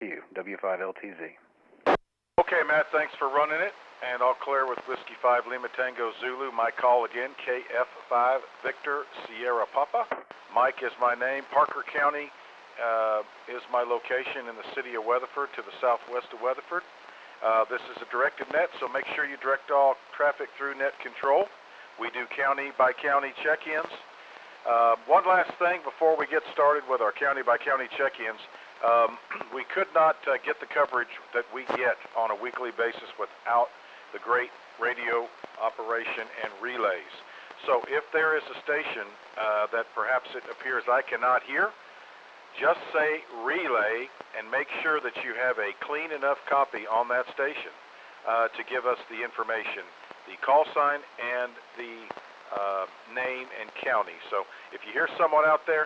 W5LTZ. Okay, Matt, thanks for running it. And all clear with Whiskey 5 Lima Tango Zulu. My call again, KF5 Victor Sierra Papa. Mike is my name. Parker County is my location in the city of Weatherford to the southwest of Weatherford. This is a directed net, so make sure you direct all traffic through net control. We do county by county check-ins. One last thing before we get started with our county by county check-ins. We could not get the coverage that we get on a weekly basis without the great radio operation and relays. So if there is a station that perhaps it appears I cannot hear, just say relay and make sure that you have a clean enough copy on that station to give us the information, the call sign and the name and county. So if you hear someone out there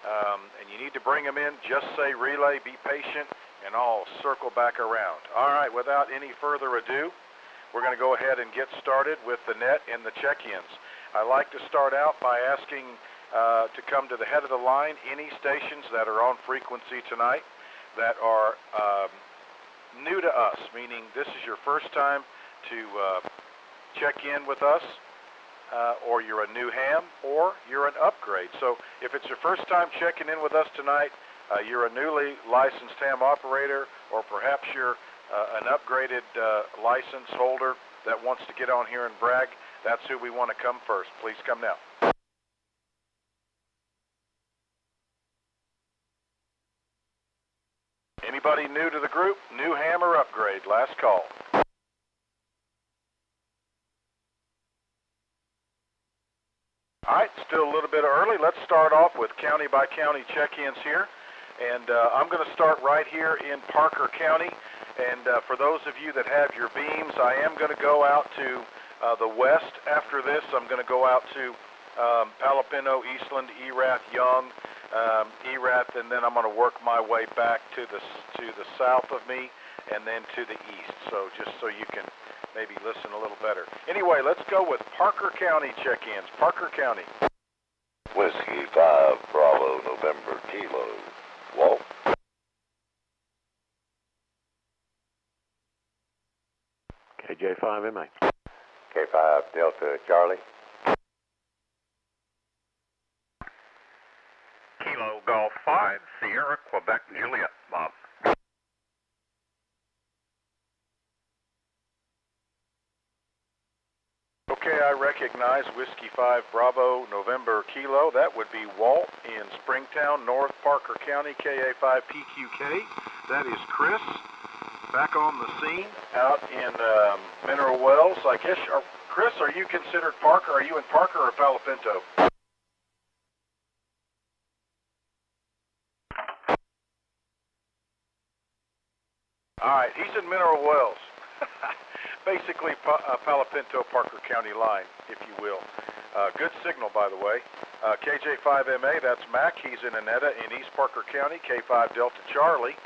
and you need to bring them in, just say relay, be patient, and I'll circle back around. All right, without any further ado, we're going to go ahead and get started with the net and the check-ins. I like to start out by asking to come to the head of the line any stations that are on frequency tonight that are new to us, meaning this is your first time to check in with us, or you're a new ham, or you're an upgrade. So if it's your first time checking in with us tonight, you're a newly licensed ham operator, or perhaps you're an upgraded license holder that wants to get on here and brag, that's who we want to come first. Please come now. Anybody new to the group? New ham or upgrade? Last call. All right, still a little bit early. Let's start off with county by county check-ins here. And I'm going to start right here in Parker County. And for those of you that have your beams, I am going to go out to the west after this. I'm going to go out to Palapino, Eastland, Erath, Young, Erath, and then I'm going to work my way back to the south of me and then to the east. So just so you can maybe listen a little better. Anyway, let's go with Parker County check-ins. Parker County. Whiskey 5 Bravo November Kilo. Walt. KJ5MA. K5 Delta Charlie. Kilo Golf 5 Sierra Quebec Juliet, Bob. Okay, I recognize Whiskey 5 Bravo November Kilo. That would be Walt in Springtown, North Parker County, KA5PQK. That is Chris back on the scene out in Mineral Wells. I guess, Chris, are you considered Parker? Are you in Parker or Palo Pinto? All right, he's in Mineral Wells. Basically, Palo Pinto, Parker County line, if you will. Good signal, by the way. KJ5MA, that's Mac. He's in Annetta in East Parker County. K5 Delta Charlie,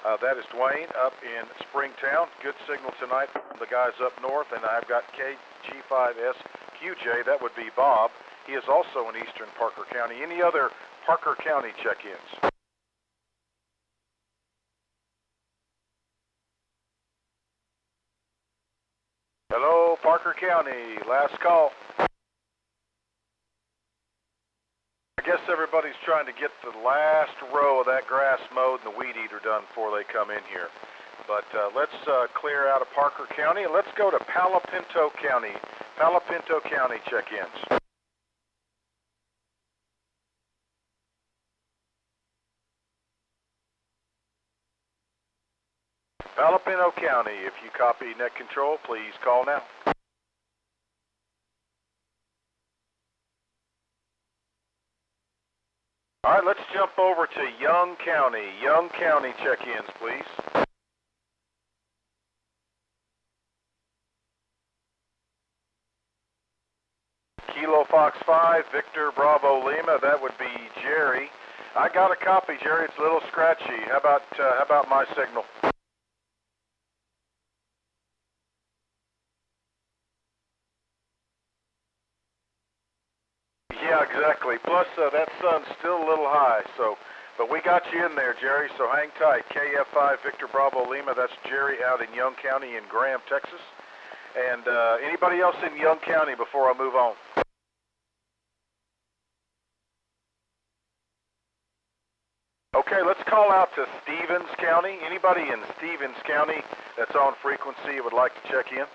that is Dwayne up in Springtown. Good signal tonight from the guys up north. And I've got KG5SQJ, that would be Bob. He is also in Eastern Parker County. Any other Parker County check-ins? Hello, Parker County, last call. I guess everybody's trying to get the last row of that grass mowed and the weed eater done before they come in here. But let's clear out of Parker County and let's go to Palo Pinto County. Palo Pinto County check-ins. Palo Pinto County, if you copy net control, please call now. All right, let's jump over to Young County. Young County check-ins, please. Kilo Fox 5, Victor Bravo Lima, that would be Jerry. I got a copy, Jerry. It's a little scratchy. How about my signal? Yeah, exactly. Plus, that sun's still a little high, so But we got you in there, Jerry, so hang tight. KF5 Victor Bravo Lima, that's Jerry out in Young County in Graham, Texas. And anybody else in Young County before I move on? Okay, let's call out to Stevens County. Anybody in Stevens County that's on frequency would like to check in?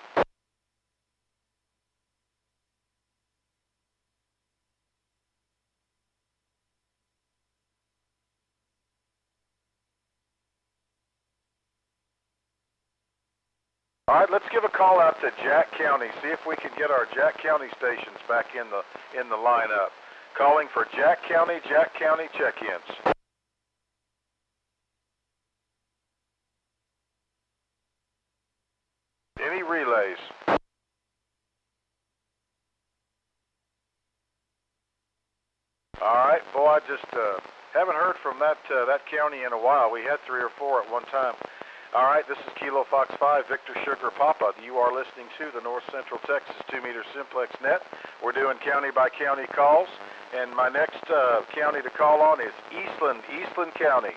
All right, let's give a call out to Jack County. See if we can get our Jack County stations back in the lineup. Calling for Jack County check-ins. Any relays? All right, boy, I just haven't heard from that county in a while. We had 3 or 4 at one time. All right, this is Kilo Fox 5, Victor Sugar Papa. You are listening to the North Central Texas 2-meter Simplex net. We're doing county-by-county calls, and my next county to call on is Eastland County.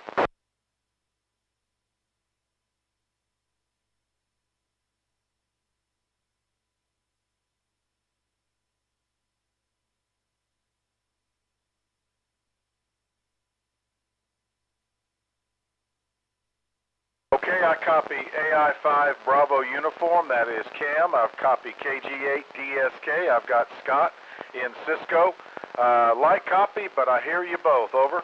Okay, I copy AI5 Bravo Uniform, that is Cam. I've copied KG8 DSK. I've got Scott in Cisco. Light copy, but I hear you both, over.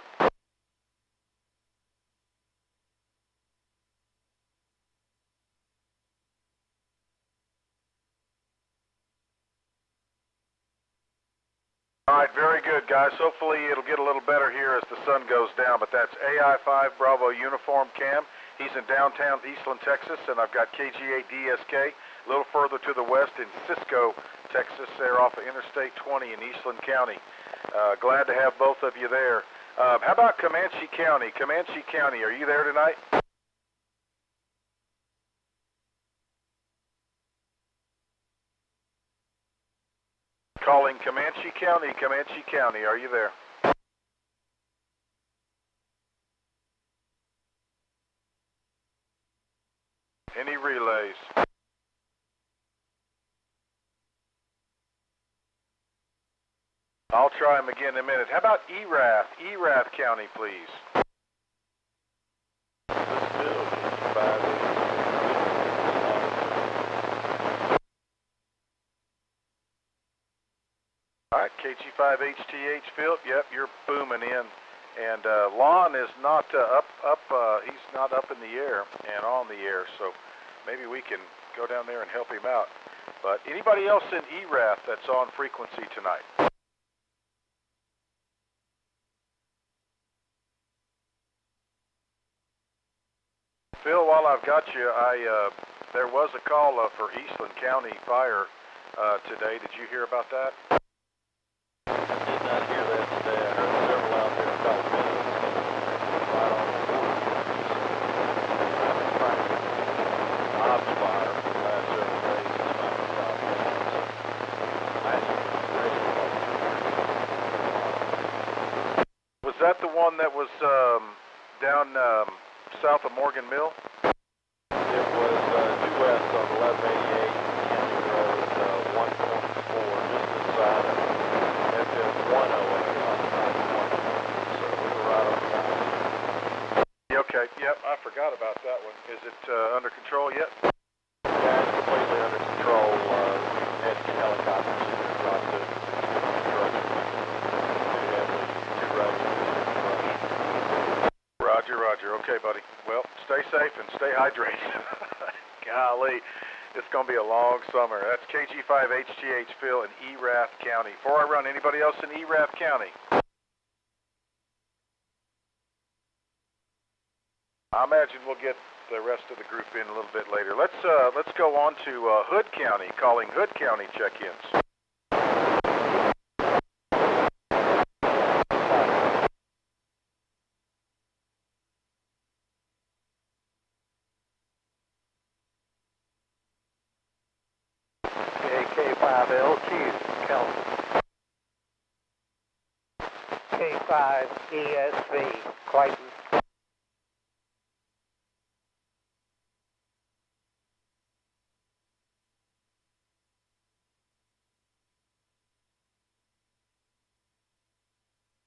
All right, very good, guys. Hopefully it'll get a little better here as the sun goes down, but that's AI5 Bravo Uniform Cam. He's in downtown Eastland, Texas, and I've got KG8 DSK a little further to the west in Cisco, Texas, there off of Interstate 20 in Eastland County. Glad to have both of you there. How about Comanche County? Comanche County, are you there tonight? Calling Comanche County, are you there? Any relays? I'll try them again in a minute. How about Erath County, please? All right, KG5HTH Phil, yep, you're booming in. And Lon is not he's not up in the air and on the air, so maybe we can go down there and help him out. But anybody else in Erath that's on frequency tonight? Phil, while I've got you, there was a call for Eastland County Fire today. Did you hear about that? I did not hear that today. I heard several out there about minutes right on the border. I've been trying to get ops fire for the last several days. It's finally stopped down. So I ain't ready for it. Was that the one that was down south of Morgan Mill? It was due west on 1188 County Road 124, just inside of FM 108 on 991. So we were right on time. Okay, yep, I forgot about that one. Is it under control yet? Yeah, it's completely under control. We had two helicopters in there brought to construction. We have the two roads. Roger. Okay, buddy. Well, stay safe and stay hydrated. Golly, it's going to be a long summer. That's KG5HTH Phil in Erath County. Before I run, anybody else in Erath County? I imagine we'll get the rest of the group in a little bit later. Let's go on to Hood County, calling Hood County check-ins. K5LQ, Kelvin. K5 K5 ESV, Clayton.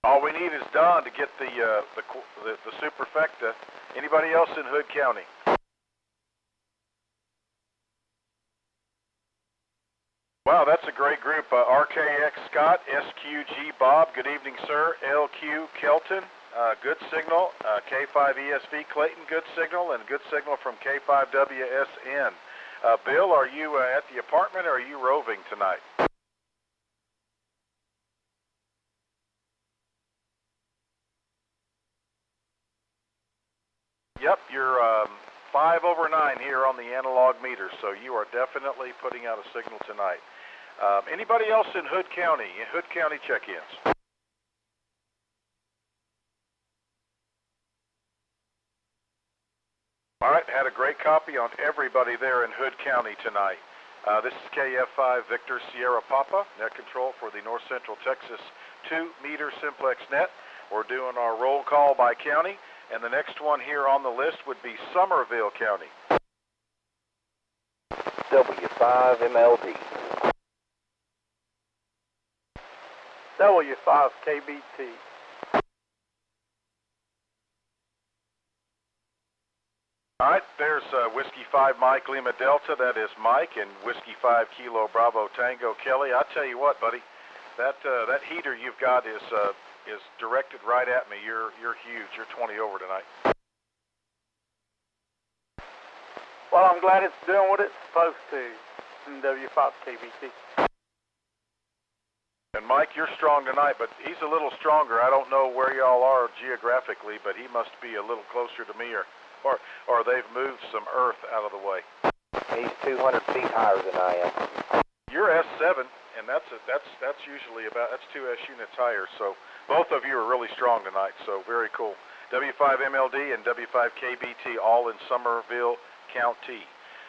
All we need is Don to get the superfecta. Anybody else in Hood County? Wow, that's a great group. RKX Scott, SQG Bob, good evening, sir. LQ Kelton, good signal. K5 ESV Clayton, good signal, and good signal from K5WSN. Bill, are you at the apartment or are you roving tonight? Yep, you're 5 over 9 here on the analog meter, so you are definitely putting out a signal tonight. Anybody else in Hood County? Hood County check-ins? All right, had a great copy on everybody there in Hood County tonight. This is KF5 Victor Sierra Papa, net control for the North Central Texas 2-meter Simplex net. We're doing our roll call by county, and the next one here on the list would be Somerville County. W5MLD. W5 KBT. All right, there's Whiskey 5 Mike Lima Delta. That is Mike, and Whiskey 5 Kilo Bravo Tango Kelly. I tell you what, buddy, that heater you've got is directed right at me. You're huge. You're 20 over tonight. Well, I'm glad it's doing what it's supposed to in W5 KBT. And Mike, you're strong tonight, but he's a little stronger. I don't know where y'all are geographically, but he must be a little closer to me, or they've moved some earth out of the way. He's 200 feet higher than I am. You're S7, and that's usually that's 2S units higher. So both of you are really strong tonight. So very cool. W5MLD and W5KBT all in Somerville County.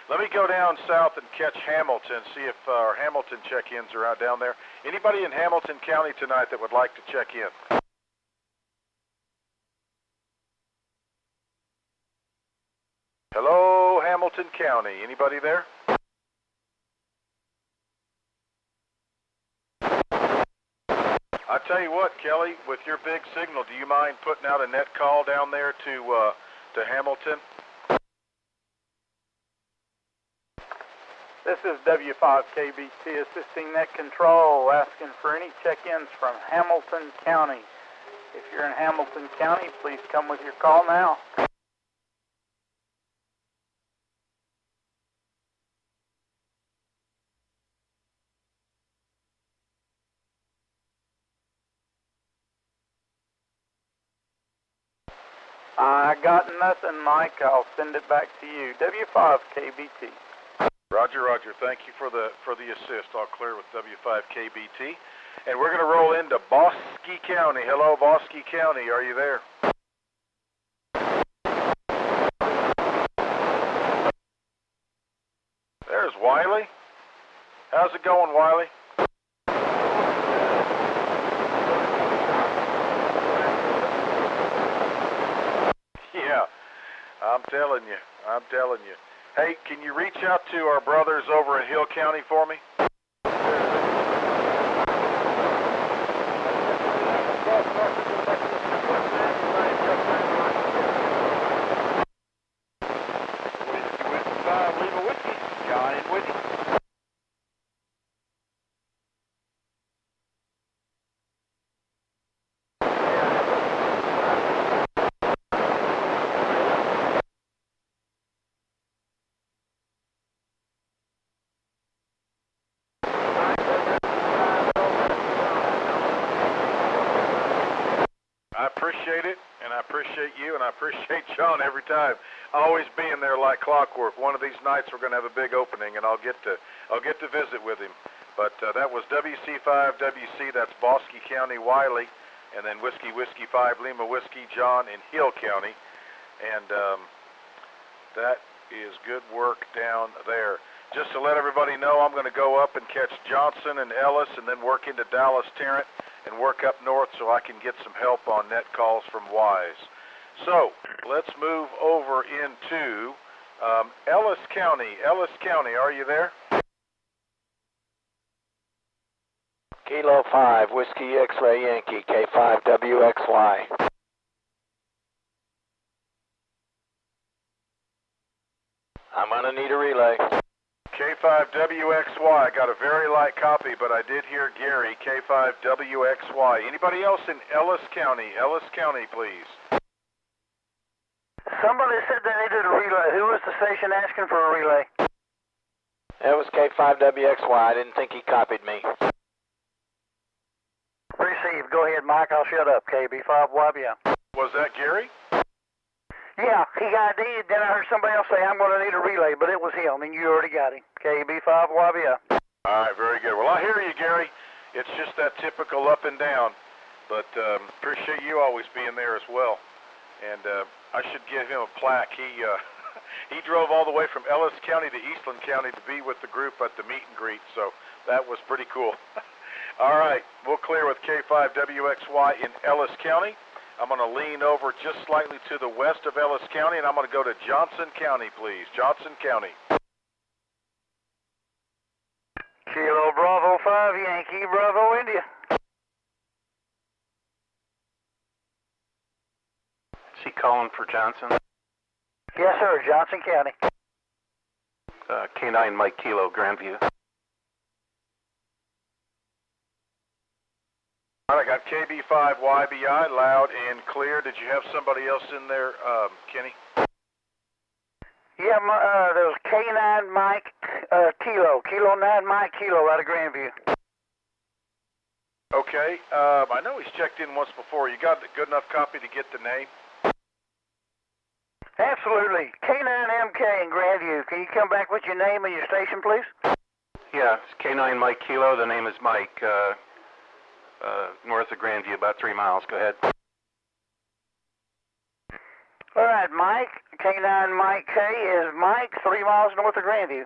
Let me go down south and catch Hamilton, see if our Hamilton check-ins are out down there. Anybody in Hamilton County tonight that would like to check in? Hello, Hamilton County. Anybody there? I tell you what, Kelly, with your big signal, do you mind putting out a net call down there to Hamilton? This is W5 KBT assisting net control, asking for any check-ins from Hamilton County. If you're in Hamilton County, please come with your call now. I got nothing, Mike. I'll send it back to you. W5 KBT. Roger, Roger. Thank you for the assist. I'll clear with W5KBT. And we're going to roll into Bosque County. Hello, Bosque County. Are you there? There's Wiley. How's it going, Wiley? Yeah, I'm telling you. Hey, can you reach out to our brothers over in Hill County for me? I appreciate it, and I appreciate you, and I appreciate John every time. Always being there like clockwork. One of these nights we're going to have a big opening, and I'll get to visit with him. But that was WC5WC. That's Bosque County, Wiley, and then Whiskey 5 Lima Whiskey John in Hill County, and that is good work down there. Just to let everybody know, I'm going to go up and catch Johnson and Ellis, and then work into Dallas Tarrant, and work up north so I can get some help on net calls from Wise. So let's move over into Ellis County. Ellis County, are you there? Kilo 5, Whiskey X-Ray Yankee, K5WXY. I'm gonna need a relay. K5WXY, got a very light copy, but I did hear Gary, K5WXY. Anybody else in Ellis County? Ellis County, please. Somebody said they needed a relay. Who was the station asking for a relay? That was K5WXY. I didn't think he copied me. Received. Go ahead, Mike. I'll shut up. KB5YBM. Was that Gary? Yeah, he ID'd. Then I heard somebody else say, I'm going to need a relay, but it was him, and you already got him. KB5YBM. All right, very good. Well, I hear you, Gary. It's just that typical up and down, but appreciate you always being there as well. And I should give him a plaque. He drove all the way from Ellis County to Eastland County to be with the group at the meet and greet, so that was pretty cool. All right, we'll clear with K5WXY in Ellis County. I'm going to lean over just slightly to the west of Ellis County, and I'm going to go to Johnson County, please. Johnson County. Kilo Bravo 5, Yankee Bravo India. Is he calling for Johnson? Yes, sir, Johnson County. K9 Mike Kilo, Grandview. All right, I got KB5YBI, loud and clear. Did you have somebody else in there, Kenny? Yeah, there was K9 Mike Kilo. Kilo 9 Mike Kilo out of Grandview. Okay, I know he's checked in once before. You got a good enough copy to get the name? Absolutely. K9MK in Grandview. Can you come back with your name and your station, please? Yeah, it's K9 Mike Kilo. The name is Mike. North of Grandview, about 3 miles. Go ahead. All right, Mike. K9 Mike K is Mike, 3 miles north of Grandview.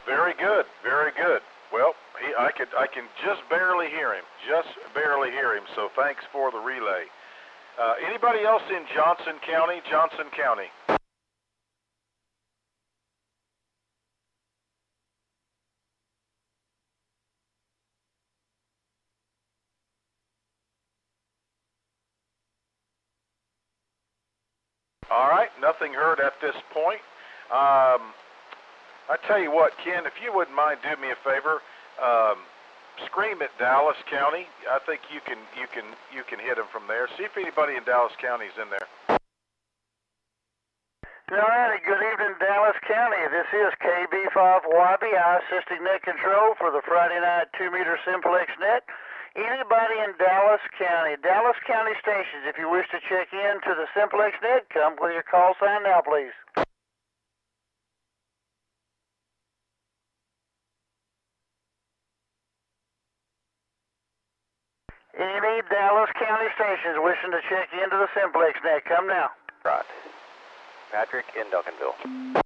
Very good, very good. Well, I can just barely hear him, so thanks for the relay. Anybody else in Johnson County? Johnson County. All right, nothing heard at this point. I tell you what, Ken, if you wouldn't mind, do me a favor. Scream at Dallas County. I think you can hit them from there. See if anybody in Dallas County is in there. All right, good evening, Dallas County. This is KB5YBI assisting net control for the Friday night 2-meter Simplex net. Anybody in Dallas County stations, if you wish to check in to the Simplex net, come with your call sign now, please. Any Dallas County stations wishing to check into the Simplex net, come now. Right. Patrick in Duncanville.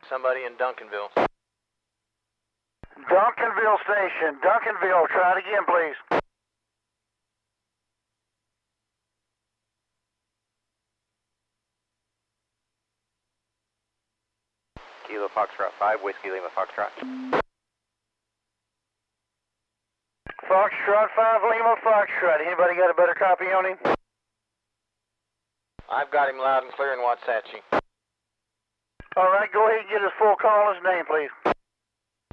Somebody in Duncanville. Duncanville station. Duncanville, try it again, please. Kilo Foxtrot 5, Whiskey Lima Foxtrot. Foxtrot 5, Lima Foxtrot. Anybody got a better copy on him? I've got him loud and clear in Waxahachie. All right, go ahead and get his full call and his name, please.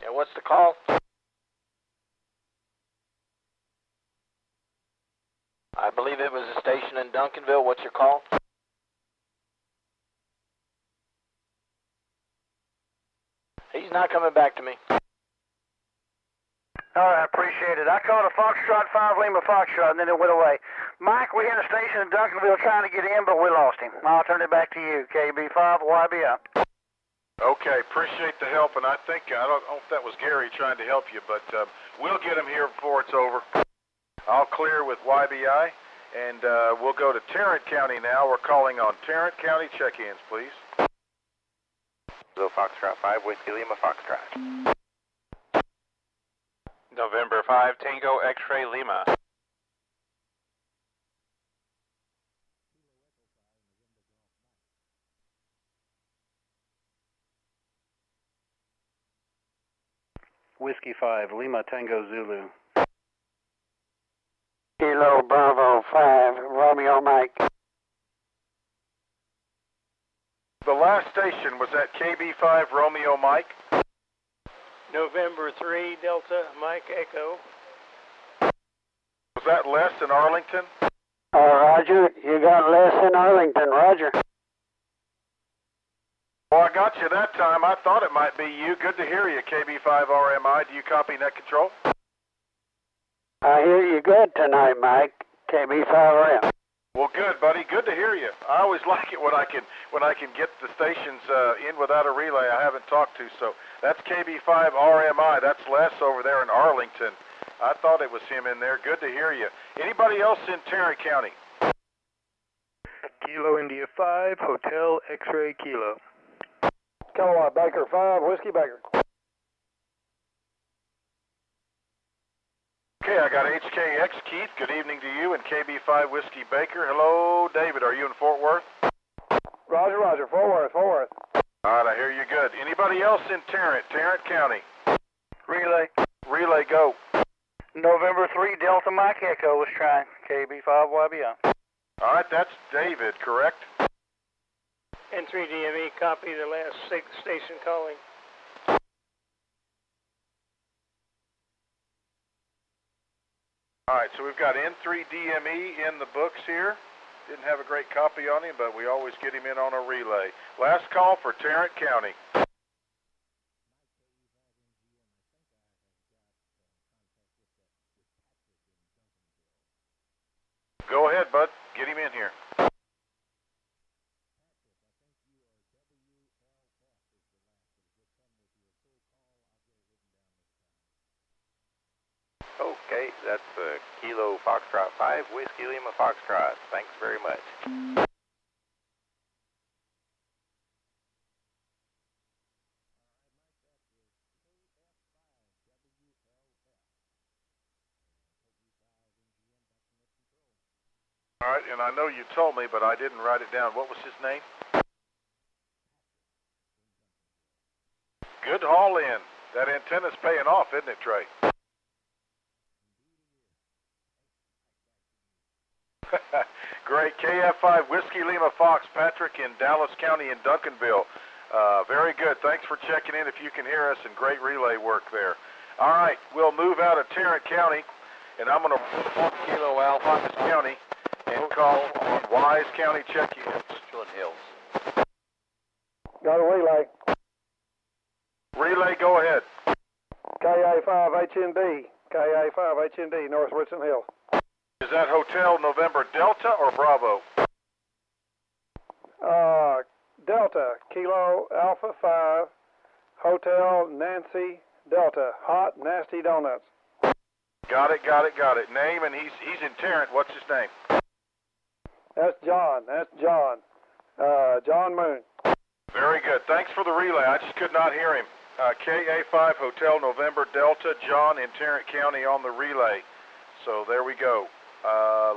Yeah, what's the call? I believe it was a station in Duncanville. What's your call? He's not coming back to me. All right, appreciate it. I called a Foxtrot 5 Lima Foxtrot, and then it went away. Mike, we had a station in Duncanville trying to get in, but we lost him. I'll turn it back to you, KB5YBI. Okay, appreciate the help, and I think, I don't know if that was Gary trying to help you, but we'll get him here before it's over. I'll clear with YBI, and we'll go to Tarrant County now. We're calling on Tarrant County check-ins, please. So Foxtrot 5, Whiskey Lima Foxtrot. November 5, Tango X-Ray Lima. Whiskey 5, Lima Tango Zulu. Kilo Bravo 5, Romeo Mike. The last station was at KB5 Romeo Mike. November 3, Delta Mike Echo. Was that Les in Arlington? Roger, you got Les in Arlington, Roger. Well, I got you that time. I thought it might be you. Good to hear you, KB5 RMI. Do you copy net control? I hear you good tonight, Mike. KB5RM. Well, good, buddy. Good to hear you. I always like it when I can get the stations in without a relay I haven't talked to. So that's KB5 RMI. That's Les over there in Arlington. I thought it was him in there. Good to hear you. Anybody else in Tarrant County? Kilo India 5, Hotel X-Ray Kilo. Kilowatt Baker 5, Whiskey Baker. Okay, I got HKX Keith. Good evening to you and KB5 Whiskey Baker. Hello, David. Are you in Fort Worth? Roger, Roger. Fort Worth, Fort Worth. All right, I hear you good. Anybody else in Tarrant County? Relay. Relay, go. November 3, Delta Mike Echo was trying. KB5 YBI. All right, that's David, correct? N3DME, copy the last station calling. All right, so we've got N3DME in the books here. Didn't have a great copy on him, but we always get him in on a relay. Last call for Tarrant County. Go ahead, bud. Get him in here. Okay, that's Kilo Foxtrot 5, Whiskey Lima Foxtrot. Thanks very much. All right, and I know you told me, but I didn't write it down. What was his name? Good haul in. That antenna's paying off, isn't it, Trey? Great. KF5 Whiskey Lima Fox, Patrick in Dallas County in Duncanville. Very good. Thanks for checking in if you can hear us, and great relay work there. All right, we'll move out of Tarrant County, and I'm going to put Kilo Alpha County and call on Wise County check-ins. Hills. Got a relay. Relay, go ahead. KA5HND. KA5HND, North Richland Hills. Is that Hotel November Delta or Bravo? Delta, Kilo Alpha 5, Hotel Nancy Delta, Hot Nasty Donuts. Got it. Name, and he's in Tarrant. What's his name? That's John. John Moon. Very good. Thanks for the relay. I just could not hear him. KA5 Hotel November Delta, John in Tarrant County on the relay. So there we go.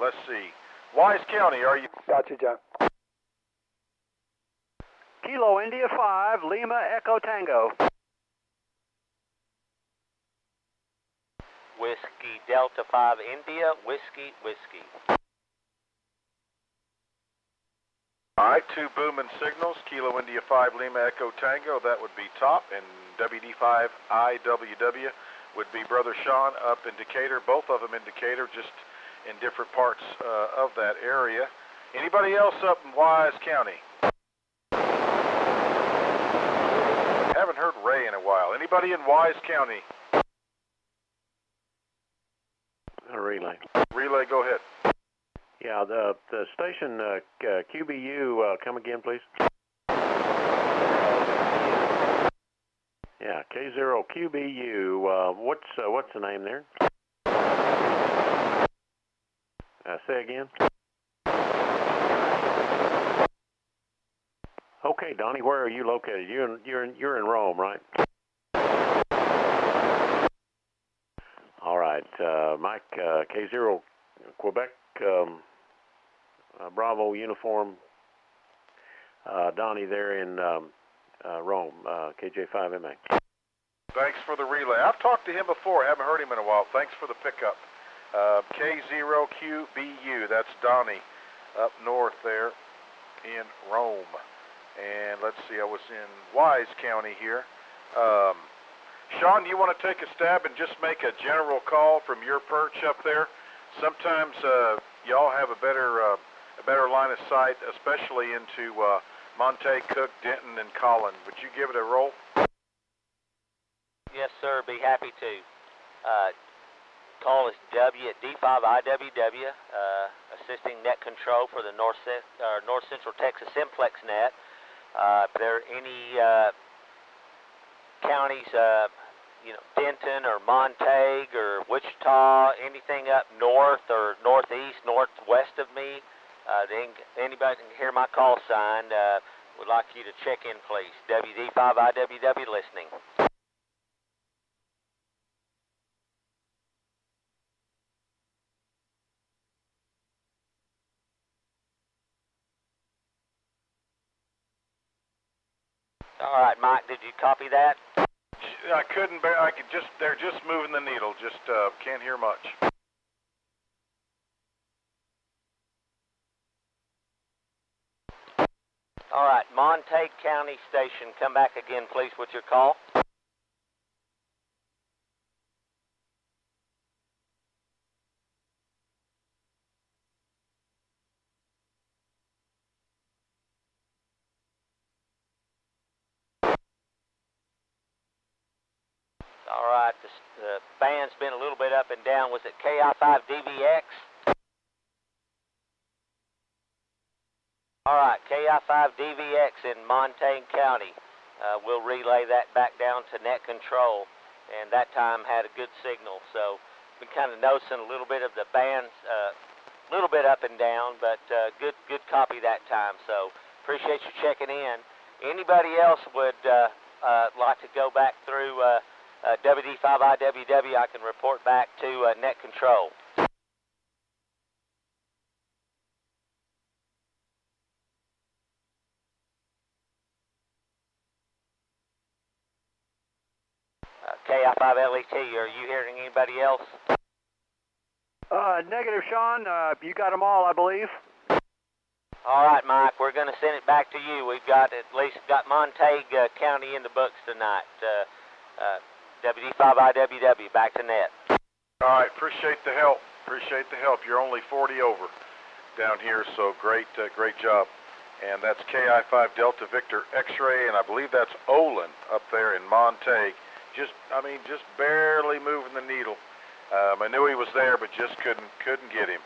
Let's see. Wise County, are you? Got you, John. Kilo India 5, Lima Echo Tango. Whiskey Delta 5 India, Whiskey. All right, two booming signals. Kilo India 5 Lima Echo Tango, that would be top, and WD5 IWW would be Brother Sean up in Decatur. Both of them in Decatur, just in different parts of that area. Anybody else up in Wise County? Haven't heard Ray in a while. Anybody in Wise County? A relay. Relay, go ahead. Yeah, the station QBU, come again, please. Yeah, K0QBU. What's the name there? Say again. Okay, Donnie, where are you located? You're in Rome, right? All right, Mike, K0 Quebec Bravo uniform. Donnie there in Rome, KJ5MA. Thanks for the relay. I've talked to him before. Haven't heard him in a while. Thanks for the pickup. K0QBU, that's Donnie up north there in Rome. And let's see, I was in Wise County here. Sean, you want to take a stab and just make a general call from your perch up there? Sometimes y'all have a better line of sight, especially into Monte, Cook, Denton, and Collin. Would you give it a roll? Yes, sir. Be happy to. Call is W at D5IWW, assisting net control for the North Central Texas Simplex net. If there are any counties, Denton or Montague or Wichita, anything up north or northeast, northwest of me, then anybody can hear my call sign, would like you to check in, please. WD5IWW listening. All right, Mike, did you copy that? I couldn't bear, they're just moving the needle, just can't hear much. All right, Montague County Station, come back again, please, with your call. All right, the band's been a little bit up and down. Was it KI5DVX? All right, KI5DVX in Montague County. We'll relay that back down to net control, and that time had a good signal. So been kind of noticing a little bit of the bands, a little bit up and down, but good copy that time. So appreciate you checking in. Anybody else would like to go back through WD5IWW, I can report back to net control. KI5LET, are you hearing anybody else? Negative, Sean. You got them all, I believe. All right, Mike, we're going to send it back to you. We've got at least Montague County in the books tonight. WD5IWW, back to net. All right, appreciate the help. Appreciate the help. You're only 40 over down here, so great job. And that's KI5 Delta Victor X-ray, and I believe that's Olin up there in Montague. Just barely moving the needle. I knew he was there, but just couldn't get him.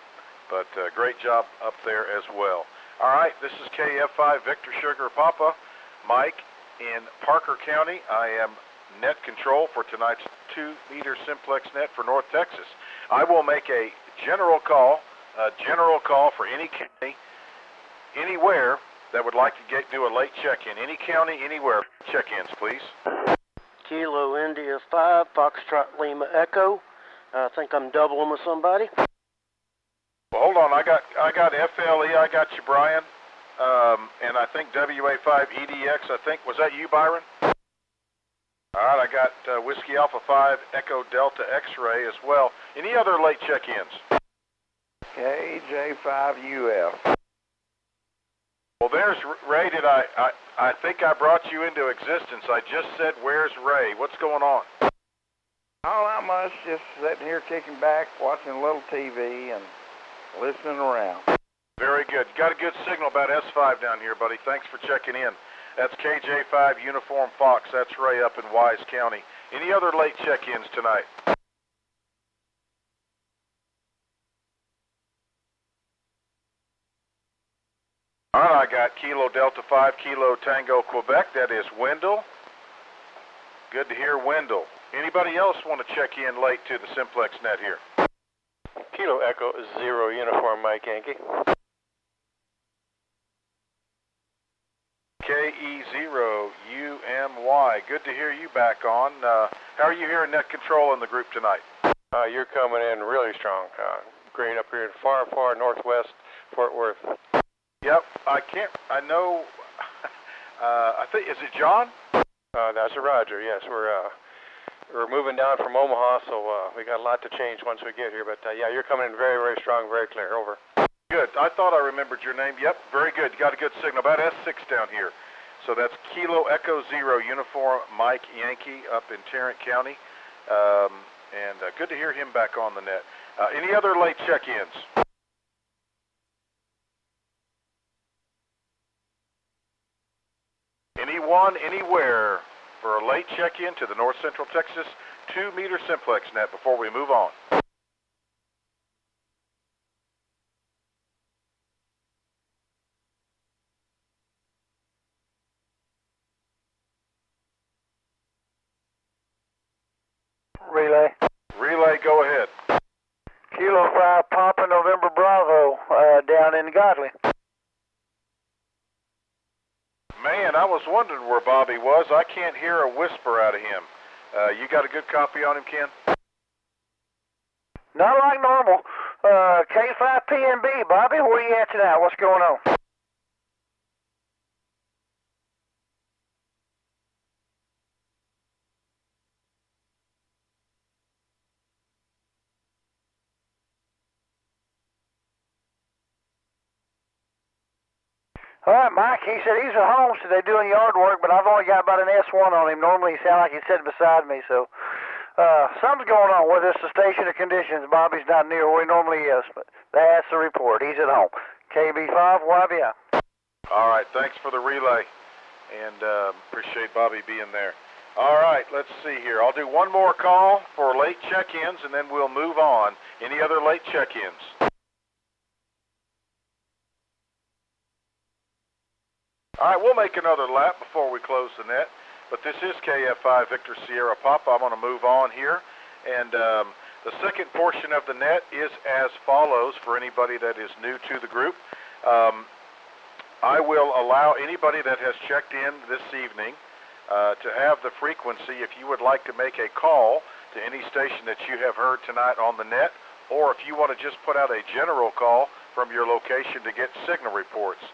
But great job up there as well. All right, this is KF5 Victor Sugar Papa, Mike in Parker County. I am net control for tonight's 2-meter simplex net for North Texas. I will make a general call for any county, anywhere that would like to do a late check-in. Any county, anywhere, check-ins, please. Kilo India 5, Foxtrot Lima Echo. I think I'm doubling with somebody. Well, hold on. I got FLE. I got you, Brian. And I think WA5 EDX. I think, was that you, Byron? All right, I got Whiskey Alpha 5 Echo Delta X-ray as well. Any other late check-ins? KJ5UF. Well, there's Ray. I think I brought you into existence. I just said, where's Ray? What's going on? Oh, not much. Just sitting here kicking back, watching a little TV and listening around. Very good. Got a good signal about S5 down here, buddy. Thanks for checking in. That's KJ5 Uniform Fox. That's Ray up in Wise County. Any other late check-ins tonight? All right, I got Kilo Delta 5, Kilo Tango Quebec. That is Wendell. Good to hear Wendell. Anybody else want to check in late to the Simplex net here? Kilo Echo 0 Uniform Mike Yankee. KE0UMY. Good to hear you back on. How are you here in net control in the group tonight? You're coming in really strong. Great up here in far northwest Fort Worth. Yep, I know, I think, is it John? That's a Roger, yes. We're moving down from Omaha, so we got a lot to change once we get here. But yeah, you're coming in very strong, very clear. Over. Good. I thought I remembered your name. Yep, very good. You got a good signal. About S6 down here. So that's Kilo Echo Zero Uniform Mike Yankee up in Tarrant County. And good to hear him back on the net. Any other late check-ins? Anyone, anywhere for a late check-in to the North Central Texas 2-meter Simplex net before we move on? Relay. Relay, go ahead. Kilo 5 Papa November Bravo down in Godley. Man, I was wondering where Bobby was. I can't hear a whisper out of him. You got a good copy on him, Ken? Not like normal. K5PNB, Bobby, where you at tonight? What's going on? All right, Mike, he said he's at home today doing yard work, but I've only got about an S1 on him. Normally he sounds like he's sitting beside me, so something's going on, whether it's the station or conditions. Bobby's not near where he normally is, but that's the report. He's at home. KB5, YBI. All right, thanks for the relay, and appreciate Bobby being there. All right, let's see here. I'll do one more call for late check-ins, and then we'll move on. Any other late check-ins? All right, we'll make another lap before we close the net, but this is KF5 Victor Sierra Papa. I'm going to move on here, and the second portion of the net is as follows for anybody that is new to the group. I will allow anybody that has checked in this evening to have the frequency if you would like to make a call to any station that you have heard tonight on the net, or if you want to just put out a general call from your location to get signal reports.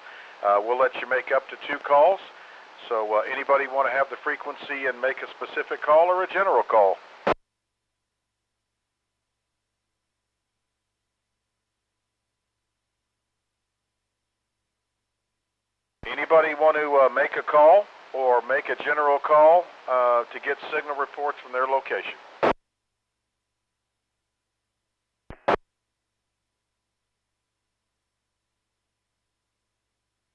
We'll let you make up to 2 calls. So anybody want to have the frequency and make a specific call or a general call? Anybody want to make a call or make a general call to get signal reports from their location?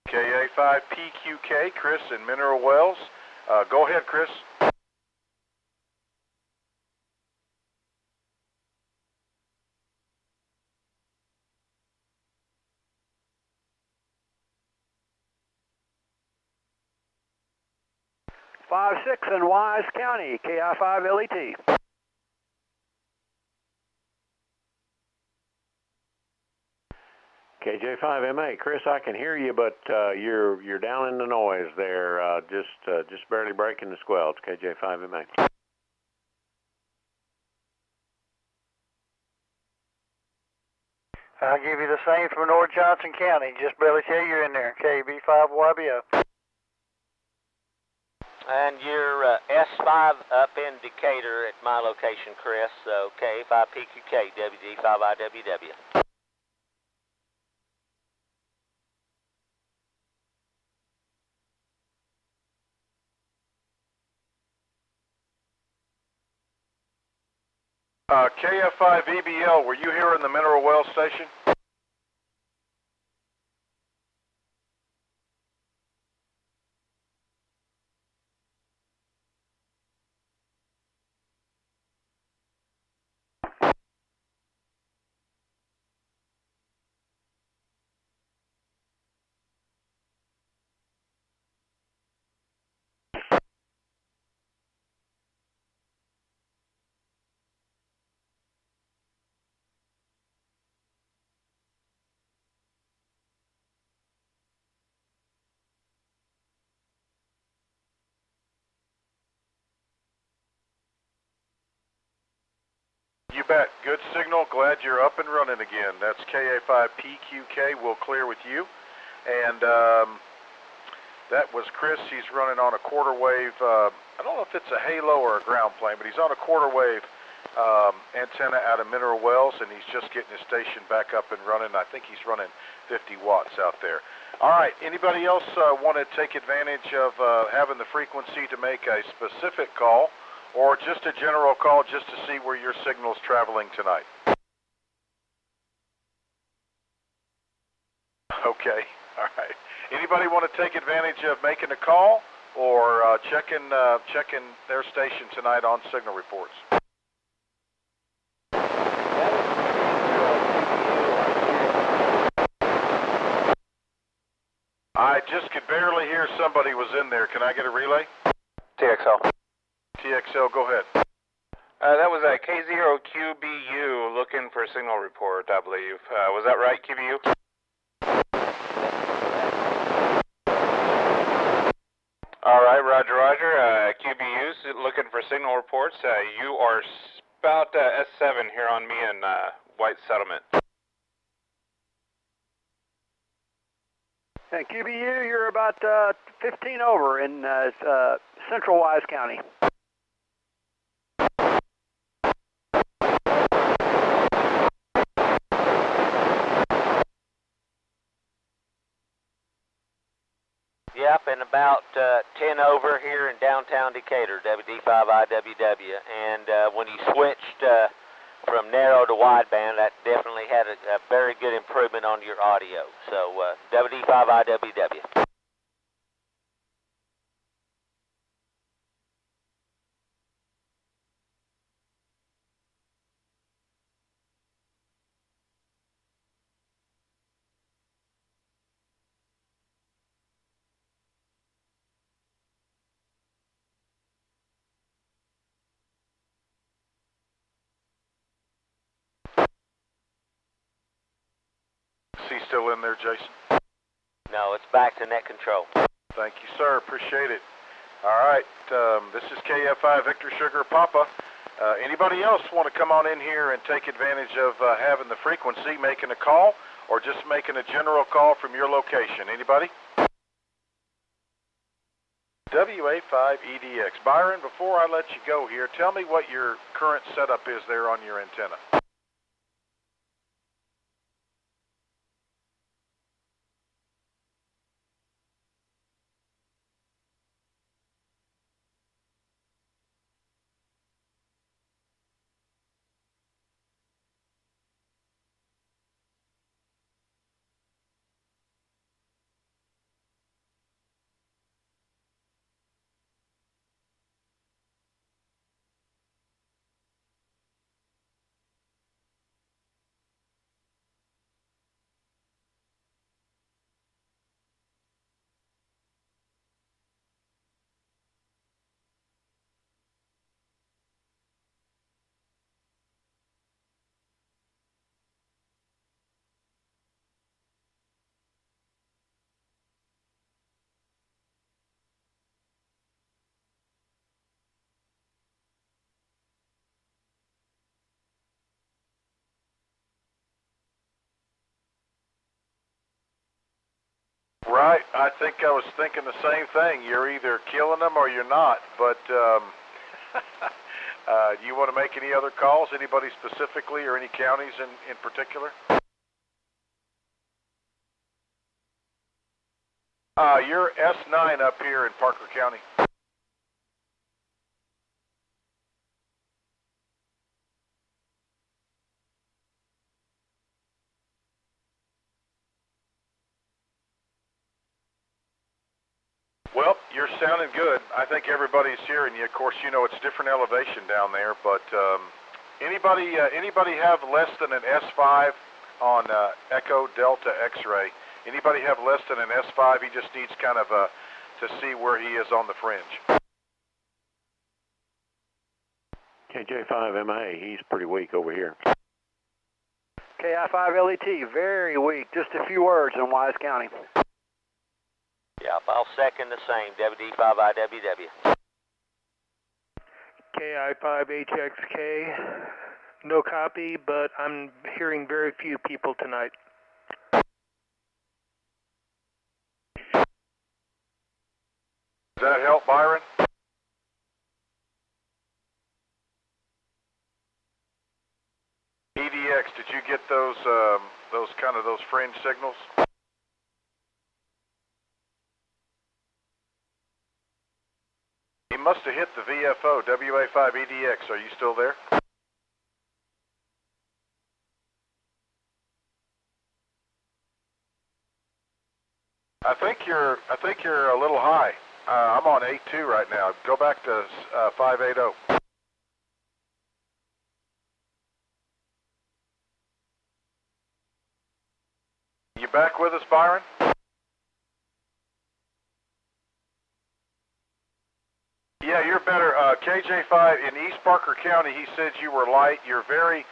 KA5PQK, Chris in Mineral Wells. Go ahead, Chris. Five six in Wise County, KI5LET. KJ5MA, Chris, I can hear you, but you're down in the noise there. Just barely breaking the squelch. KJ5MA. I'll give you the same from North Johnson County. Just barely tell you're in there. KB5YBO. And you're S5 up in Decatur at my location, Chris. So K5PQK, WD5IWW. KF5EBL, were you here in the Mineral Well station? You bet. Good signal. Glad you're up and running again. That's KA5PQK. We'll clear with you. And that was Chris. He's running on a quarter wave. I don't know if it's a halo or a ground plane, but he's on a quarter wave antenna out of Mineral Wells, and he's just getting his station back up and running. I think he's running 50 watts out there. All right, anybody else want to take advantage of having the frequency to make a specific call, or just a general call just to see where your signal's traveling tonight? Okay, all right. Anybody want to take advantage of making a call or checking their station tonight on signal reports? I just could barely hear somebody was in there. Can I get a relay? TXL. TXL, go ahead. That was a K0QBU looking for a signal report, I believe. Was that right, QBU? All right, roger, roger. QBU's looking for signal reports. You are about S7 here on me in White Settlement. And QBU, you're about 15 over in central Wise County. Yep, and about 10 over here in downtown Decatur, WD5IWW. And when you switched from narrow to wideband, that definitely had a very good improvement on your audio. So WD5IWW. Is he still in there, Jason? No, it's back to net control. Thank you, sir. Appreciate it. All right, this is KF5 Victor Sugar Papa. Anybody else want to come on in here and take advantage of having the frequency, making a call, or just making a general call from your location? Anybody? WA5EDX. Byron, before I let you go here, tell me what your current setup is there on your antenna. Right. I think I was thinking the same thing. You're either killing them or you're not. But do you want to make any other calls? Anybody specifically or any counties in particular? You're S9 up here in Parker County. Well, you're sounding good. I think everybody's hearing you. Of course, you know it's different elevation down there, but anybody have less than an S5 on Echo Delta X-ray? Anybody have less than an S5? He just needs kind of to see where he is on the fringe. KJ5MA, he's pretty weak over here. KI5LET, very weak. Just a few words in Wise County. Yep, I'll second the same, WD5IWW. KI5HXK, No copy, but I'm hearing very few people tonight. Does that help, Byron? EDX, did you get those fringe signals? He must have hit the VFO, WA5 EDX. Are you still there? I think you're a little high. I'm on 8.2 right now. Go back to 580. You back with us, Byron? Yeah, you're better. KJ5 in East Parker County, he said you were light. You're barely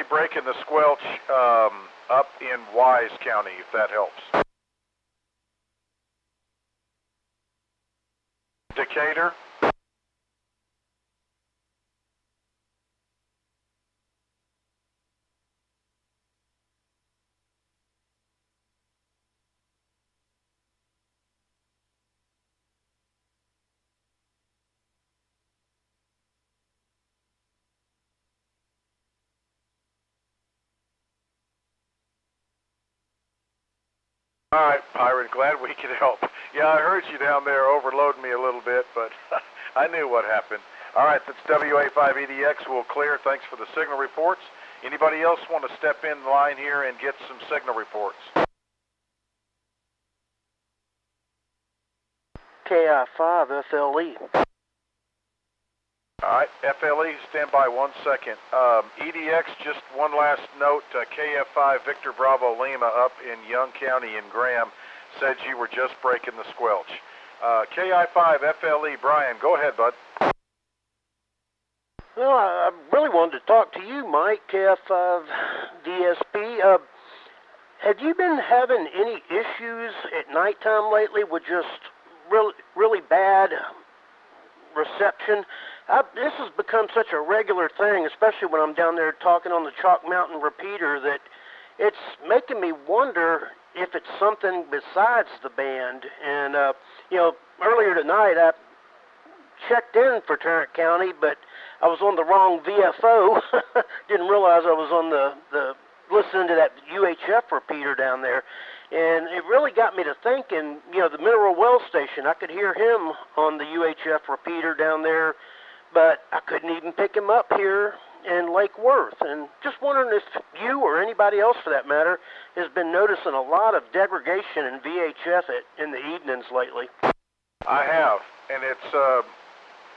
breaking the squelch up in Wise County, if that helps. Decatur. All right, Byron, glad we could help. Yeah, I heard you down there overloading me a little bit, but I knew what happened. All right, that's WA5EDX. We'll clear. Thanks for the signal reports. Anybody else want to step in line here and get some signal reports? KI5 FLE. All right, FLE, stand by 1 second. EDX, just one last note. KF5 Victor Bravo Lima up in Young County in Graham said you were just breaking the squelch. KI5 FLE, Brian, go ahead, bud. Well, I really wanted to talk to you, Mike, KF5 DSP. Have you been having any issues at nighttime lately with just really bad reception? This has become such a regular thing, especially when I'm down there talking on the Chalk Mountain repeater, that it's making me wonder if it's something besides the band. And, earlier tonight I checked in for Tarrant County, but I was on the wrong VFO. Didn't realize I was on the listening to that UHF repeater down there. And it really got me to thinking, the Mineral Well Station, I could hear him on the UHF repeater down there, but I couldn't even pick him up here in Lake Worth. And just wondering if you or anybody else for that matter has been noticing a lot of degradation in VHF in the evenings lately. I have, and it's,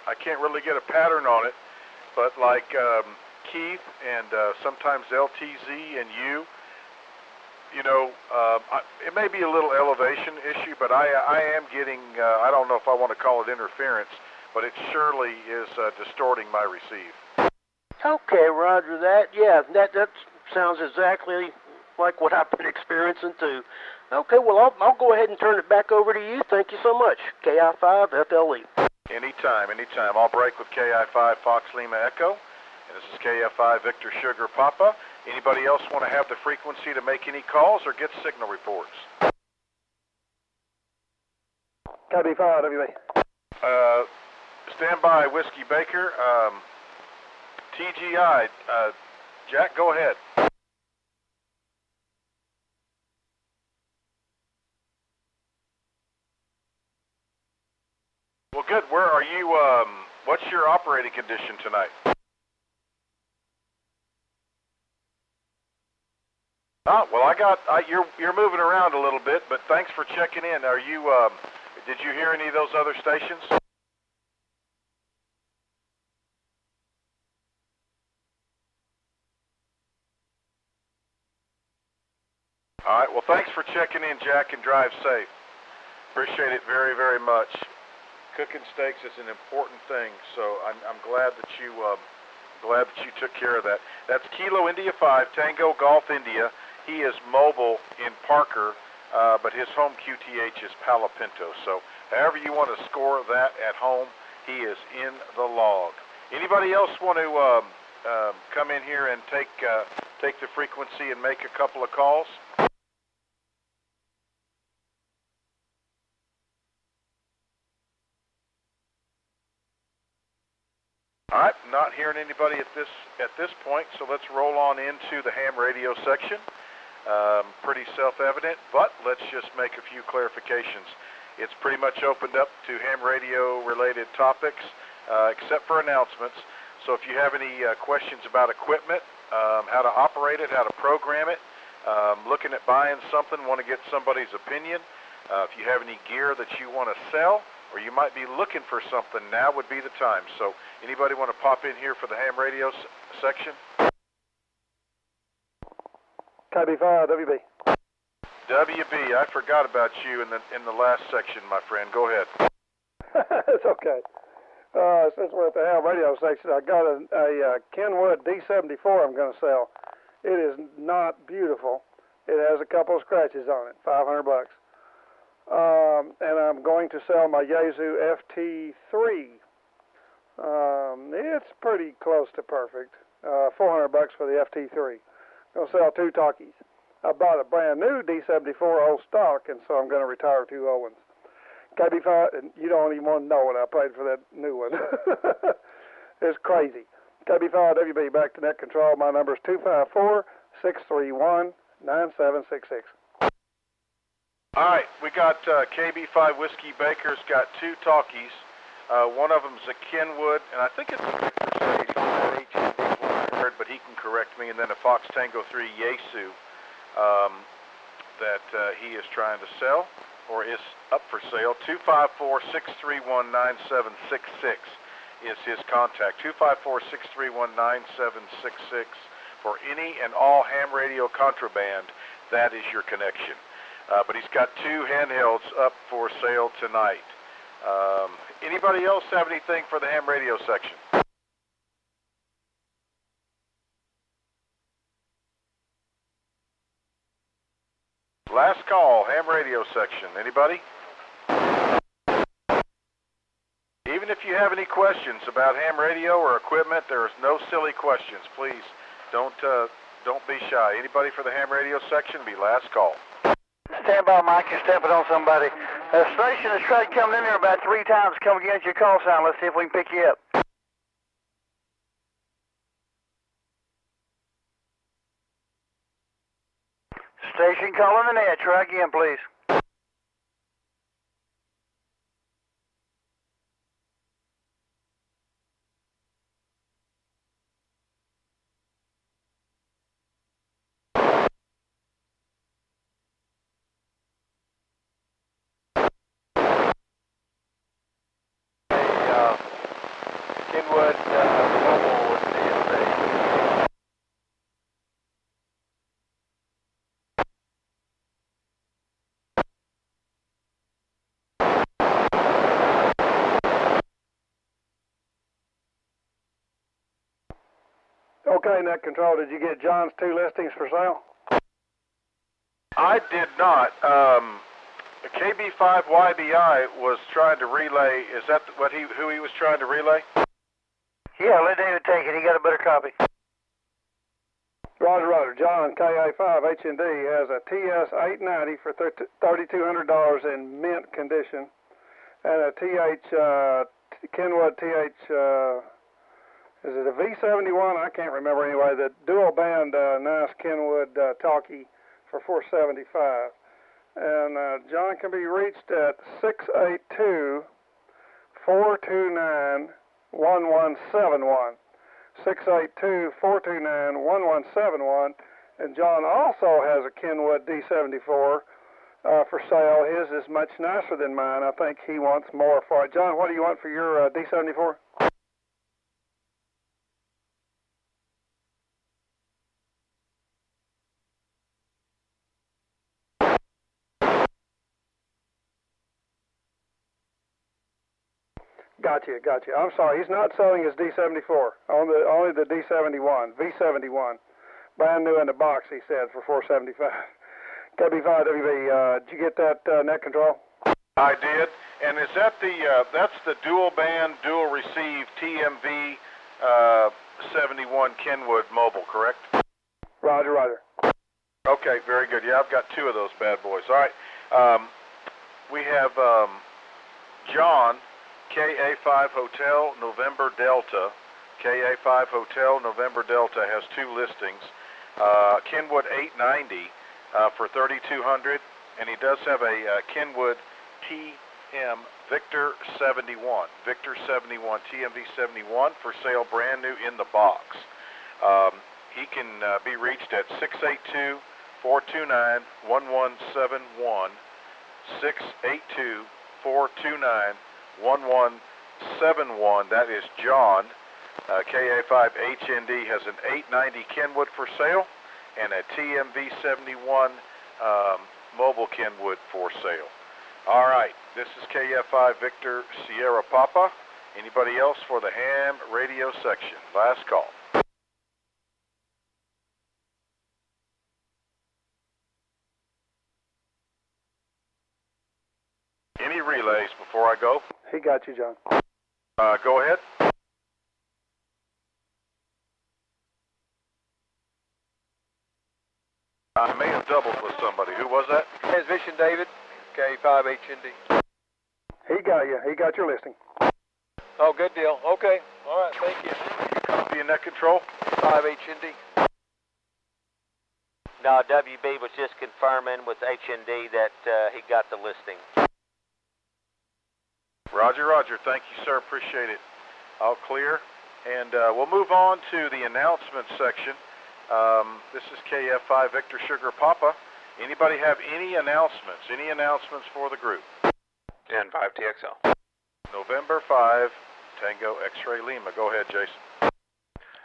I can't really get a pattern on it, but like Keith and sometimes LTZ and you, it may be a little elevation issue, but I am getting, I don't know if I want to call it interference, but it surely is distorting my receive. Okay, roger that. Yeah, that sounds exactly like what I've been experiencing too. Okay, well, I'll go ahead and turn it back over to you. Thank you so much. KI5 FLE. Anytime. I'll break with KI5 Fox Lima Echo, and this is KF5 Victor Sugar Papa. Anybody else want to have the frequency to make any calls or get signal reports? KB5, WA. Stand by, Whiskey Baker. TGI, Jack, go ahead. Well, good. Where are you? What's your operating condition tonight? Oh, well, you're moving around a little bit, but thanks for checking in. Are you, did you hear any of those other stations? All right, well, thanks for checking in, Jack, and drive safe. Appreciate it very, very much. Cooking steaks is an important thing, so I'm glad that you took care of that. That's Kilo India 5, Tango Golf India. He is mobile in Parker, but his home QTH is Palo Pinto. So however you want to score that at home, he is in the log. Anybody else want to come in here and take the frequency and make a couple of calls? All right, not hearing anybody at this point, so let's roll on into the ham radio section. Pretty self-evident, but let's just make a few clarifications. It's pretty much opened up to ham radio related topics, except for announcements. So if you have any questions about equipment, how to operate it, how to program it, looking at buying something, want to get somebody's opinion, if you have any gear that you want to sell, or you might be looking for something, now would be the time. So anybody want to pop in here for the ham radio section? KB5, WB. WB, I forgot about you in the last section, my friend. Go ahead. It's okay. Since we're at the ham radio section, I got a Kenwood D74 I'm going to sell. It is not beautiful. It has a couple of scratches on it, $500. And I'm going to sell my Yaesu FT-3. It's pretty close to perfect. $400 for the FT-3. I'm going to sell 2 talkies. I bought a brand new D74 old stock, and so I'm going to retire 2 old ones. KB5, and you don't even want to know what I paid for that new one. It's crazy. KB5 WB, back to net control. My number is 254-631-9766. All right, we got KB5 Whiskey Baker's got 2 talkies. One of them's a Kenwood, and I think it's a Victor H&D, but he can correct me, and then a Fox Tango 3 Yaesu that he is trying to sell, or is up for sale. 254-631-9766 is his contact. 254-631-9766 for any and all ham radio contraband. That is your connection. But he's got 2 handhelds up for sale tonight. Anybody else have anything for the ham radio section? Last call, ham radio section. Anybody? Even if you have any questions about ham radio or equipment, there's no silly questions. Please don't be shy. Anybody for the ham radio section? Be last call. Stand by, Mike. You're stepping on somebody. The station has tried coming in there about 3 times to come against your call sign. Let's see if we can pick you up. Station calling the net. Try again, please. Kenwood Mobile with DSA. Okay, net control, did you get John's 2 listings for sale? I did not. The KB5YBI was trying to relay. Is that who he was trying to relay? Yeah, let David take it. He got a better copy. Roger, Roger. John, KA5 H&D has a TS890 for $3,200 in mint condition, and a Kenwood TH, is it a V71? I can't remember anyway. The dual band, nice Kenwood talkie for $475. And John can be reached at 682-429-1171. 682-429-1171. And John also has a Kenwood D74 for sale. His is much nicer than mine. I think he wants more for it. John, what do you want for your D74? Gotcha. I'm sorry, he's not selling his D74. Only the D71, V71. Brand new in the box, he said, for $475. KB5WB, did you get that net control? I did. And is that that's the dual band, dual receive TMV 71 Kenwood Mobile, correct? Roger, roger. Okay, very good. Yeah, I've got two of those bad boys. All right. We have John, KA5 Hotel, November Delta. KA5 Hotel, November Delta has two listings. Kenwood 890 for $3,200, and he does have a Kenwood TM Victor 71. Victor 71, TMV 71 for sale, brand new in the box. He can be reached at 682-429-1171. 682-429-1171. That is John. KA5 HND has an 890 Kenwood for sale and a TMV 71 mobile Kenwood for sale. All right, this is KF5 Victor Sierra Papa. Anybody else for the ham radio section? Last call. Any relays before I go? He got you, John. Go ahead. I may have doubled with somebody. Who was that? Transmission David, K5HND. He got you. He got your listing. Oh, good deal. Okay. All right. Thank you. Copy and net control. 5HND. No, WB was just confirming with HND that he got the listing. Roger, roger. Thank you, sir. Appreciate it. All clear. And we'll move on to the announcement section. This is KF5 Victor Sugar Papa. Anybody have any announcements? Any announcements for the group? And 5TXL. November 5, Tango X-Ray Lima. Go ahead, Jason.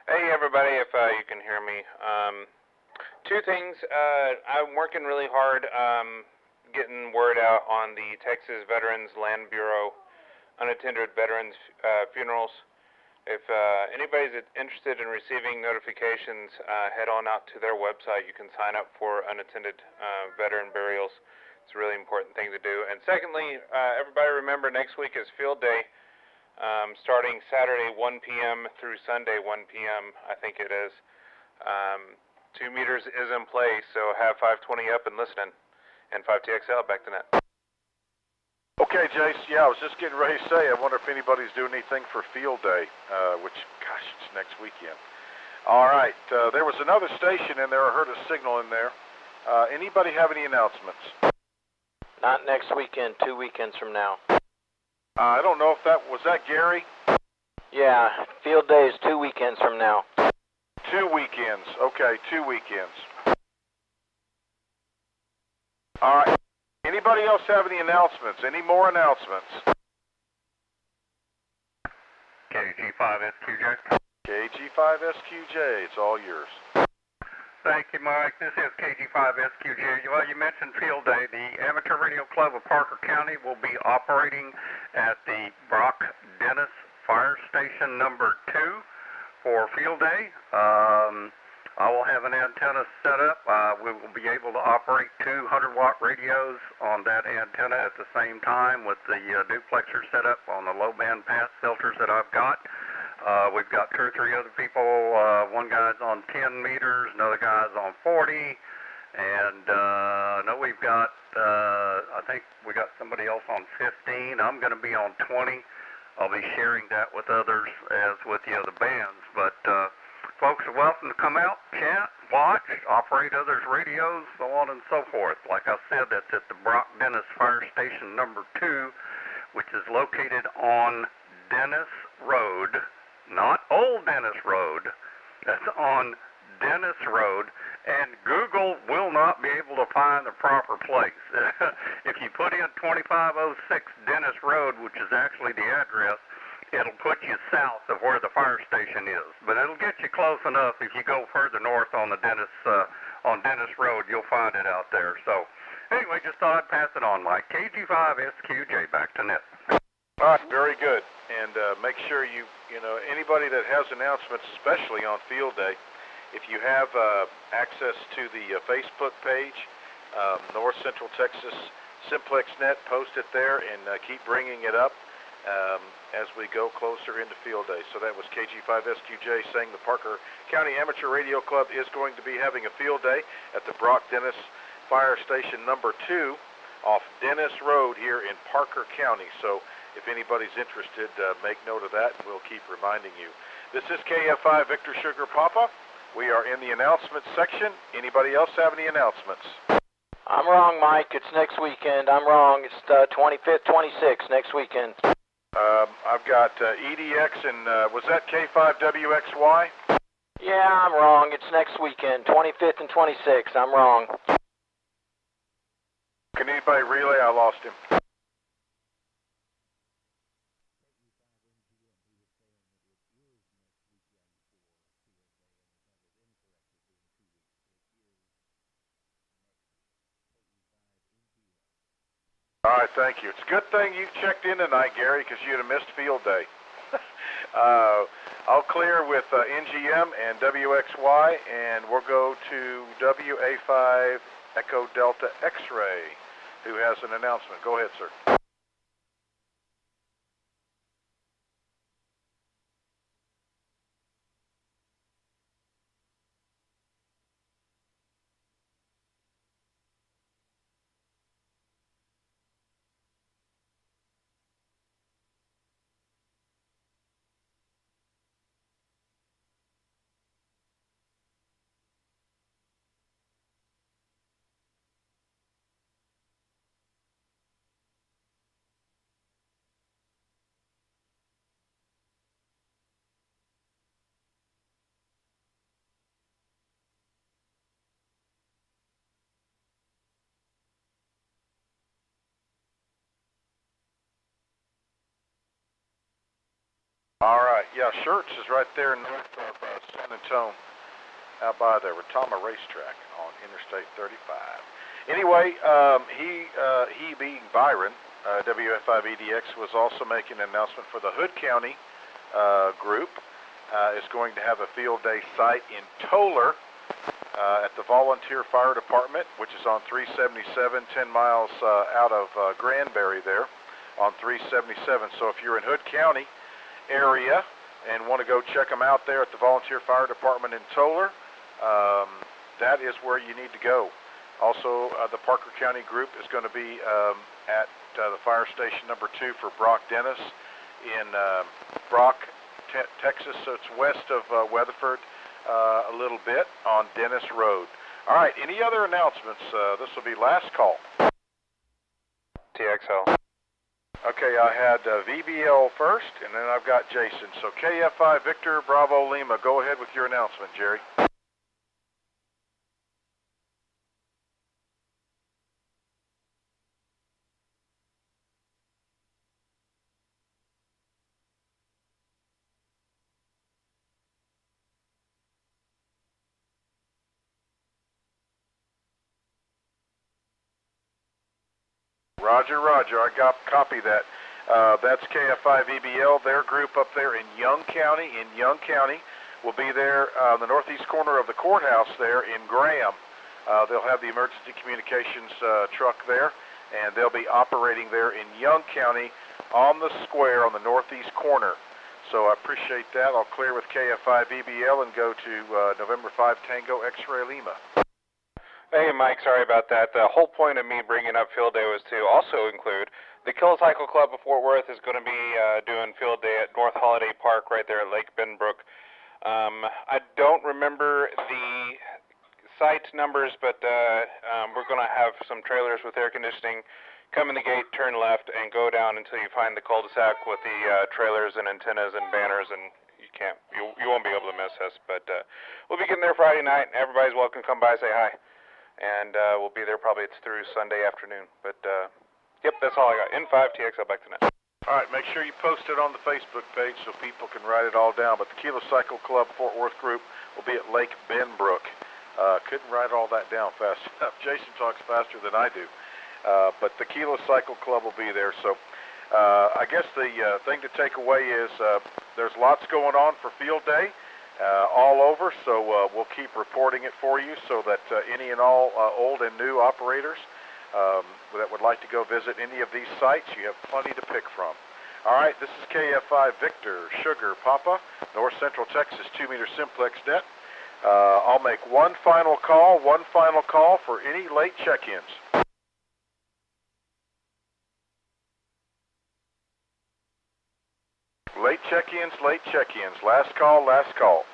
Hey, everybody, if you can hear me. Two things. I'm working really hard getting word out on the Texas Veterans Land Bureau unattended veterans funerals. If anybody's interested in receiving notifications, head on out to their website. You can sign up for unattended veteran burials. It's a really important thing to do. And secondly, everybody remember next week is field day, starting Saturday 1 p.m. through Sunday 1 p.m. I think it is. 2 meters is in place, so have 520 up and listening. And 5TXL back to net. Okay, Jace, yeah, I was just getting ready to say, I wonder if anybody's doing anything for field day, which, gosh, it's next weekend. All right, there was another station in there. I heard a signal in there. Anybody have any announcements? Not next weekend, 2 weekends from now. I don't know if was that Gary? Yeah, field day is 2 weekends from now. 2 weekends, okay, 2 weekends. All right. Anybody else have any announcements? Any more announcements? KG5SQJ. KG5SQJ, it's all yours. Thank you, Mike. This is KG5SQJ. Well, you mentioned field day. The Amateur Radio Club of Parker County will be operating at the Brock Dennis Fire Station number 2 for field day. I will have an antenna set up. We will be able to operate 200-watt radios on that antenna at the same time with the duplexer set up on the low-band pass filters that I've got. We've got 2 or 3 other people. One guy's on 10 meters, another guy's on 40, and I know we've got, I think we got somebody else on 15. I'm going to be on 20. I'll be sharing that with others as with the other bands, but folks are welcome to come out, chat, watch, operate others' radios, so on and so forth. Like I said, that's at the Brock Dennis Fire Station number 2, which is located on Dennis Road, not Old Dennis Road. That's on Dennis Road, and Google will not be able to find the proper place. If you put in 2506 Dennis Road, which is actually the address, it'll put you south of where the fire station is, but it'll get you close enough. If you go further north on the Dennis Road, you'll find it out there. So, anyway, just thought I'd pass it on, Mike. KG5SQJ, back to net. All right, very good. And make sure you know, anybody that has announcements, especially on field day, if you have access to the Facebook page, North Central Texas Simplex Net, post it there and keep bringing it up. as we go closer into field day. So that was KG5SQJ saying the Parker County Amateur Radio Club is going to be having a field day at the Brock Dennis Fire Station number 2 off Dennis Road here in Parker County. So if anybody's interested, make note of that, and we'll keep reminding you. This is KF5 Victor Sugar Papa. We are in the announcement section. Anybody else have any announcements? I'm wrong, Mike. It's next weekend. I'm wrong. It's 25th, 26th next weekend. I've got EDX and, was that K5WXY? Yeah, I'm wrong. It's next weekend, 25th and 26th. I'm wrong. Can anybody relay? I lost him. All right, thank you. It's a good thing you checked in tonight, Gary, because you'd have missed field day. I'll clear with NGM and WXY, and we'll go to WA5 Echo Delta X-Ray, who has an announcement. Go ahead, sir. All right, yeah, Shirts is right there in north of San Antonio, out by the Retama Racetrack on Interstate 35. Anyway, he being Byron, WF5EDX, was also making an announcement for the Hood County group. Is going to have a field day site in Toller at the Volunteer Fire Department, which is on 377, 10 miles out of Granbury there on 377. So if you're in Hood County area and want to go check them out there at the Volunteer Fire Department in Toller, that is where you need to go. Also, the Parker County group is going to be at the fire station number 2 for Brock Dennis in Brock, Texas, so it's west of Weatherford a little bit on Dennis Road. All right, any other announcements? This will be last call. TXL. Okay, I had VBL first, and then I've got Jason. So KF5 Victor Bravo Lima, go ahead with your announcement, Jerry. Roger, Roger. I copy that. That's KF5EBL, their group up there in Young County. Will be there on the northeast corner of the courthouse there in Graham. They'll have the emergency communications truck there, and they'll be operating there in Young County on the square on the northeast corner. So I appreciate that. I'll clear with KF5EBL and go to November 5 Tango X-Ray Lima. Hey, Mike, sorry about that. The whole point of me bringing up field day was to also include the Kilocycle Club of Fort Worth is going to be doing field day at North Holiday Park right there at Lake Benbrook. I don't remember the site numbers, but we're going to have some trailers with air conditioning. Come in the gate, turn left, and go down until you find the cul-de-sac with the trailers and antennas and banners, and you won't be able to miss us. But we'll be getting there Friday night. Everybody's welcome to come by, say hi. And we'll be there probably through Sunday afternoon. But, yep, that's all I got. N5 TXL back to net. All right, make sure you post it on the Facebook page so people can write it all down. But the Kilocycle Club Fort Worth group will be at Lake Benbrook. Couldn't write all that down fast enough. Jason talks faster than I do. But the Kilocycle Club will be there. So I guess the thing to take away is there's lots going on for field day. All over, so we'll keep reporting it for you so that any and all old and new operators that would like to go visit any of these sites, you have plenty to pick from. All right, this is KF5 Victor Sugar Papa, North Central Texas 2-meter simplex net. I'll make one final call for any late check-ins. Late check-ins, last call.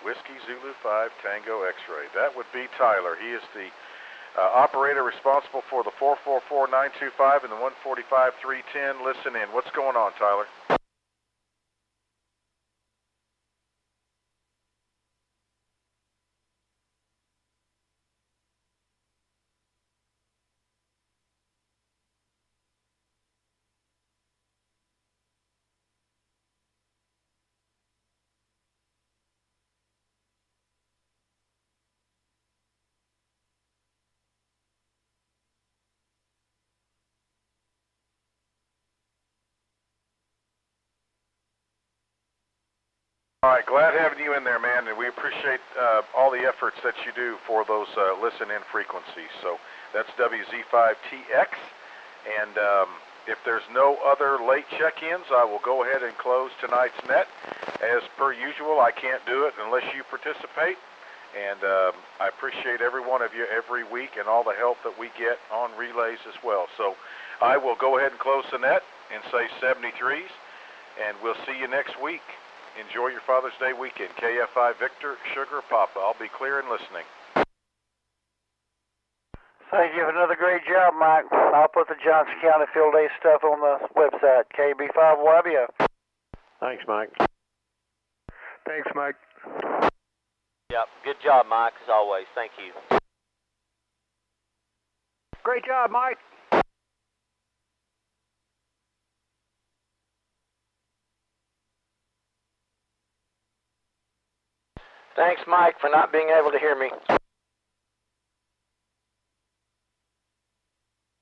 Whiskey Zulu 5 Tango X-ray. That would be Tyler. He is the operator responsible for the 444-925 and the 145-310. Listen in. What's going on, Tyler? All right, glad having you in there, man, and we appreciate all the efforts that you do for those listen-in frequencies. So that's WZ5TX, and if there's no other late check-ins, I will go ahead and close tonight's net. As per usual, I can't do it unless you participate, and I appreciate every one of you every week and all the help that we get on relays as well. So I will go ahead and close the net and say 73s, and we'll see you next week. Enjoy your Father's Day weekend. KF5 Victor Sugar Papa. I'll be clear and listening. Thank you for another great job, Mike. I'll put the Johnson County Field Day stuff on the website, KB5YBO. Thanks, Mike. Thanks, Mike. Yep, good job, Mike, as always. Thank you. Great job, Mike. Thanks, Mike, for not being able to hear me.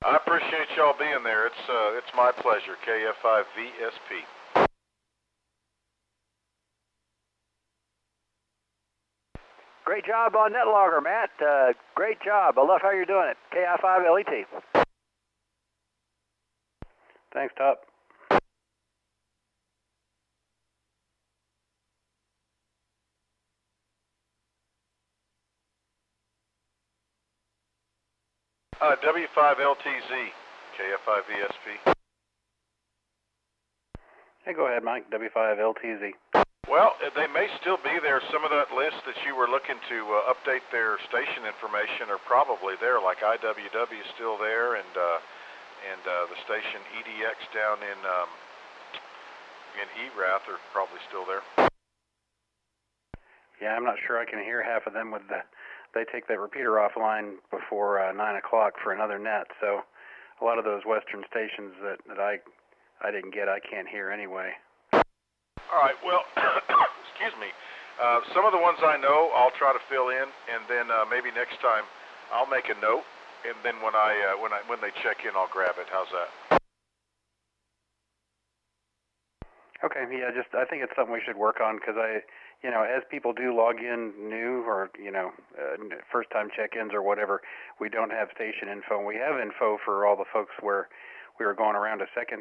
I appreciate y'all being there. It's my pleasure. KF5VSP. Great job on NetLogger, Matt. Great job. I love how you're doing it. KI5LET. Thanks, Top. W5LTZ, KF5VSP. Hey, go ahead, Mike. W5LTZ. Well, they may still be there. Some of that list that you were looking to update their station information are probably there, like IWW is still there, and the station EDX down in ERATH are probably still there. Yeah, I'm not sure I can hear half of them with the... They take that repeater offline before 9 o'clock for another net, so a lot of those western stations that I didn't get, I can't hear anyway. All right, well, excuse me. Some of the ones I know, I'll try to fill in, and then maybe next time I'll make a note, and then when they check in, I'll grab it. How's that? Okay, yeah, I think it's something we should work on, because as people do log in new or, first-time check-ins or whatever, we don't have station info. We have info for all the folks where we were going around a second